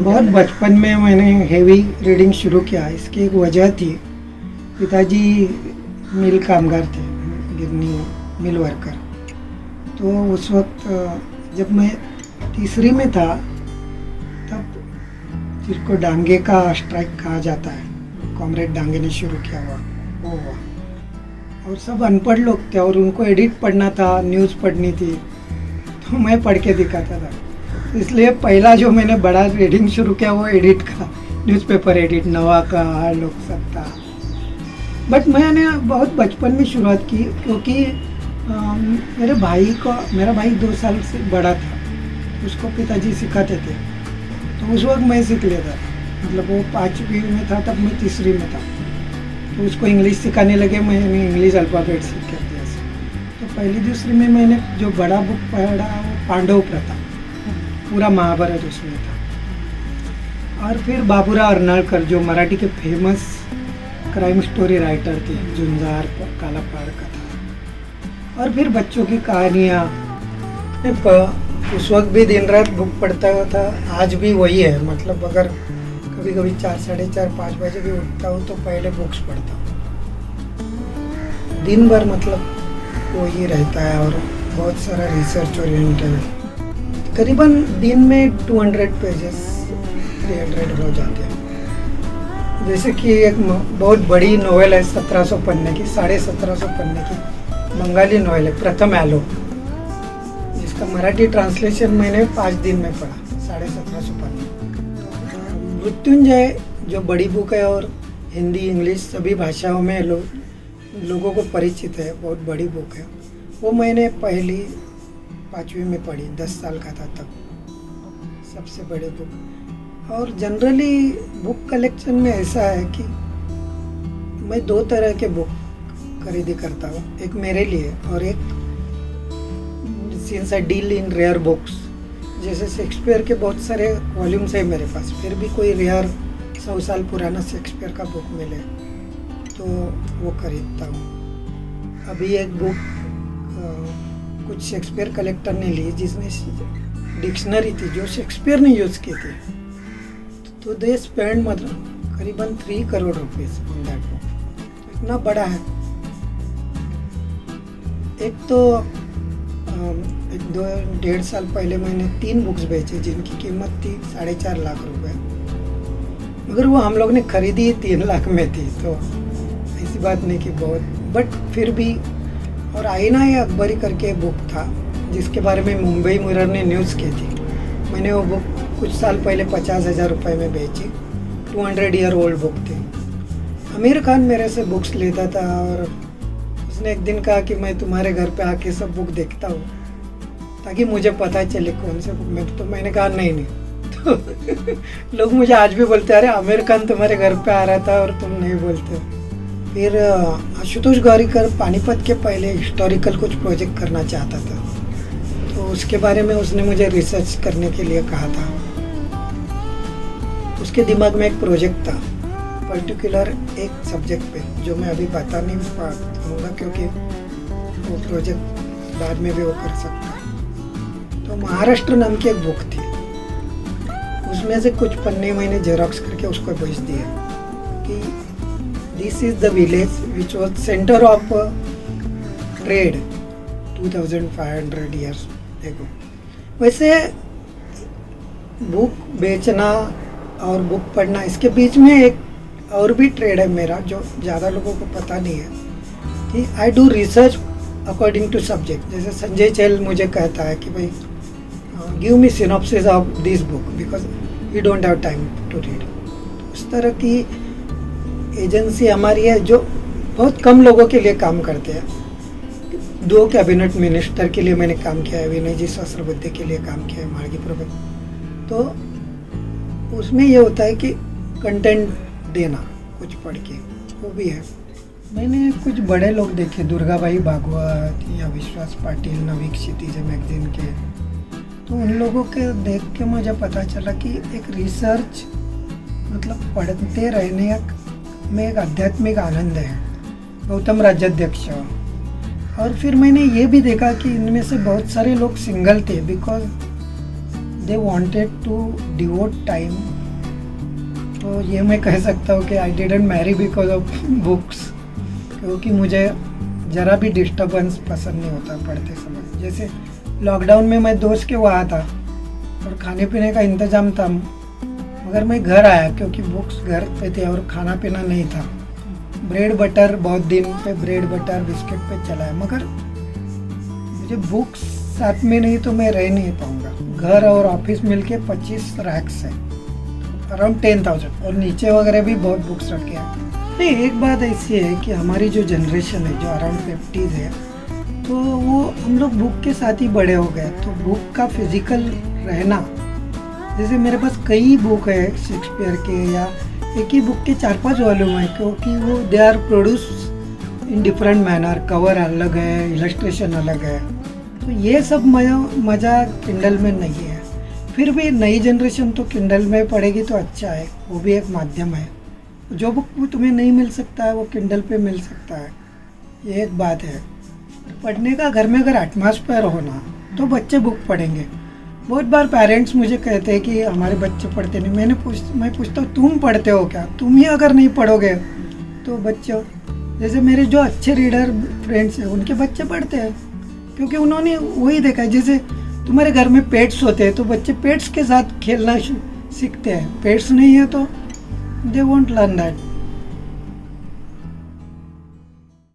बहुत बचपन में मैंने हेवी रीडिंग शुरू किया। इसकी एक वजह थी, पिताजी मिल कामगार थे, गिरनी मिल वर्कर। तो उस वक्त जब मैं तीसरी में था तब जिसको डांगे का स्ट्राइक कहा जाता है, कॉमरेड डांगे ने शुरू किया वो हुआ। और सब अनपढ़ लोग थे और उनको एडिट पढ़ना था, न्यूज़ पढ़नी थी, तो मैं पढ़ के दिखाता था। इसलिए पहला जो मैंने बड़ा रीडिंग शुरू किया वो एडिट का, न्यूज़पेपर एडिट, नवा का, लोक सत्ता। बट मैंने बहुत बचपन में शुरुआत की क्योंकि मेरा भाई 2 साल से बड़ा था, उसको पिताजी सिखाते थे, तो उस वक्त मैं सीख लेता था। मतलब वो 5वीं में था तब मैं तीसरी में था, तो उसको इंग्लिश सिखाने लगे, मैंने इंग्लिश अल्फ़ाबेट सीख कर दिया। तो पहली दूसरी में मैंने जो बड़ा बुक पढ़ा वो पांडव प्रताप, पूरा महाभारत उसमें था। और फिर बाबूराव अर्नाळकर जो मराठी के फेमस क्राइम स्टोरी राइटर थे, झुंजार, काला पहाड़ कथा, और फिर बच्चों की कहानियाँ। उस वक्त भी दिन रात बुक पढ़ता था, आज भी वही है। मतलब अगर कभी कभी 4, साढ़े 4, 5 बजे भी उठता हूँ तो पहले बुक्स पढ़ता हूँ। दिन भर मतलब वही रहता है और बहुत सारा रिसर्च ओरिएंटेड। करीबन दिन में 200 पेजेस 300 हो जाते हैं। जैसे कि एक बहुत बड़ी नोवेल है 1700 पन्ने की, 1750 पन्ने की बंगाली नोवेल है, प्रथम आलोक, जिसका मराठी ट्रांसलेशन मैंने 5 दिन में पढ़ा, 1750 पन्ने। मृत्युंजय जो बड़ी बुक है और हिंदी, इंग्लिश सभी भाषाओं में लोगों को परिचित है, बहुत बड़ी बुक है। वो मैंने पहली 5वीं में पढ़ी, 10 साल का था तब, सबसे बड़ी बुक। और जनरली बुक कलेक्शन में ऐसा है कि मैं 2 तरह के बुक खरीदी करता हूँ, एक मेरे लिए और एक since I deal in rare books. जैसे शेक्सपियर के बहुत सारे वॉल्यूम्स है मेरे पास, फिर भी कोई रेयर 100 साल पुराना शेक्सपियर का बुक मिले तो वो खरीदता हूँ। अभी एक बुक कुछ शेक्सपियर कलेक्टर ने ली, जिसमें डिक्शनरी थी जो शेक्सपियर ने यूज़ की थी, तो दे स्पेंड मतलब करीबन 3 crore rupees on that book. इतना बड़ा है। एक तो 1-1.5 साल पहले मैंने 3 बुक्स बेचे जिनकी कीमत थी 4.5 लाख रुपए, मगर वो हम लोग ने खरीदी 3 लाख में थी, तो ऐसी बात नहीं कि बहुत, बट फिर भी। और आईना ये अकबरी करके बुक था जिसके बारे में मुंबई मिरर ने न्यूज़ की थी। मैंने वो बुक कुछ साल पहले 50,000 रुपये में बेची, 200 ईयर ओल्ड बुक थी। आमिर खान मेरे से बुक्स लेता था और उसने एक दिन कहा कि मैं तुम्हारे घर पे आके सब बुक देखता हूँ ताकि मुझे पता चले कौन से बुक में। तो मैंने कहा नहीं तो लोग मुझे आज भी बोलते अरे आमिर खान तुम्हारे घर पे आ रहा था और तुम नहीं बोलते। फिर आशुतोष गौरीकर पानीपत के पहले हिस्टोरिकल कुछ प्रोजेक्ट करना चाहता था, तो उसके बारे में उसने मुझे रिसर्च करने के लिए कहा था। उसके दिमाग में एक प्रोजेक्ट था पर्टिकुलर एक सब्जेक्ट पे, जो मैं अभी बता नहीं पाऊँगा क्योंकि वो प्रोजेक्ट बाद में भी वो कर सकता। तो महाराष्ट्र नाम की एक बुक थी, उसमें से कुछ पन्ने मैंने जेरोक्स करके उसको भेज दिया कि this is the village which was centre of trade 2500 years देखो। वैसे बुक बेचना और बुक पढ़ना, इसके बीच में एक और भी ट्रेड है मेरा जो ज़्यादा लोगों को पता नहीं है कि I do research according to subject. जैसे संजय चैल मुझे कहता है कि भाई give me synopsis of this book because we don't have time to read. उस तरह की एजेंसी हमारी है जो बहुत कम लोगों के लिए काम करते हैं। 2 कैबिनेट मिनिस्टर के लिए मैंने काम किया है, विनय जी सहस्रबुद्धे के लिए काम किया है, मार्गी प्रबंध। तो उसमें ये होता है कि कंटेंट देना कुछ पढ़ के, वो भी है। मैंने कुछ बड़े लोग देखे, दुर्गाबाई भागवत या विश्वास पाटिल, नवी क्षितिज मैगजीन के, तो उन लोगों के देख के मुझे पता चला कि एक रिसर्च मतलब पढ़ते रहने में एक आध्यात्मिक आनंद है। गौतम राज्याध्यक्ष, और फिर मैंने ये भी देखा कि इनमें से बहुत सारे लोग सिंगल थे because they wanted to devote time. तो ये मैं कह सकता हूँ कि I didn't marry because of books, क्योंकि मुझे ज़रा भी डिस्टर्बेंस पसंद नहीं होता पढ़ते समय। जैसे लॉकडाउन में मैं दोस्त के वहाँ था और खाने पीने का इंतज़ाम था, मगर मैं घर आया क्योंकि बुक्स घर पे थे और खाना पीना नहीं था। ब्रेड बटर बहुत दिन पे ब्रेड बटर बिस्किट पे चला है, मगर मुझे बुक्स साथ में नहीं तो मैं रह नहीं पाऊँगा। घर और ऑफिस मिलके 25 रैक्स है, अराउंड 10,000, और नीचे वगैरह भी बहुत बुक्स रखे हैं। नहीं, एक बात ऐसी है कि हमारी जो जनरेशन है जो अराउंड 50s है, तो वो हम लोग बुक के साथ ही बड़े हो गए। तो बुक का फिजिकल रहना, जैसे मेरे पास कई बुक है शेक्सपियर के, या एक ही बुक के 4-5 वॉल्यूम है, क्योंकि वो they are produce in different manner, cover अलग है, इलस्ट्रेशन अलग है। तो ये सब मज़ा किंडल में नहीं है। फिर भी नई जनरेशन तो किंडल में पढ़ेगी तो अच्छा है, वो भी एक माध्यम है। जो बुक तुम्हें नहीं मिल सकता है वो किंडल पे मिल सकता है, ये एक बात है। पढ़ने का घर में अगर एटमॉस्फेयर हो ना तो बच्चे बुक पढ़ेंगे। बहुत बार पेरेंट्स मुझे कहते हैं कि हमारे बच्चे पढ़ते नहीं। मैं पूछता हूँ तुम पढ़ते हो क्या? तुम ही अगर नहीं पढ़ोगे तो बच्चे, जैसे मेरे जो अच्छे रीडर फ्रेंड्स हैं उनके बच्चे पढ़ते हैं, क्योंकि उन्होंने वही देखा है। जैसे तुम्हारे घर में पेट्स होते हैं तो बच्चे पेट्स के साथ खेलना सीखते हैं, पेट्स नहीं है तो दे वोंट लर्न दैट।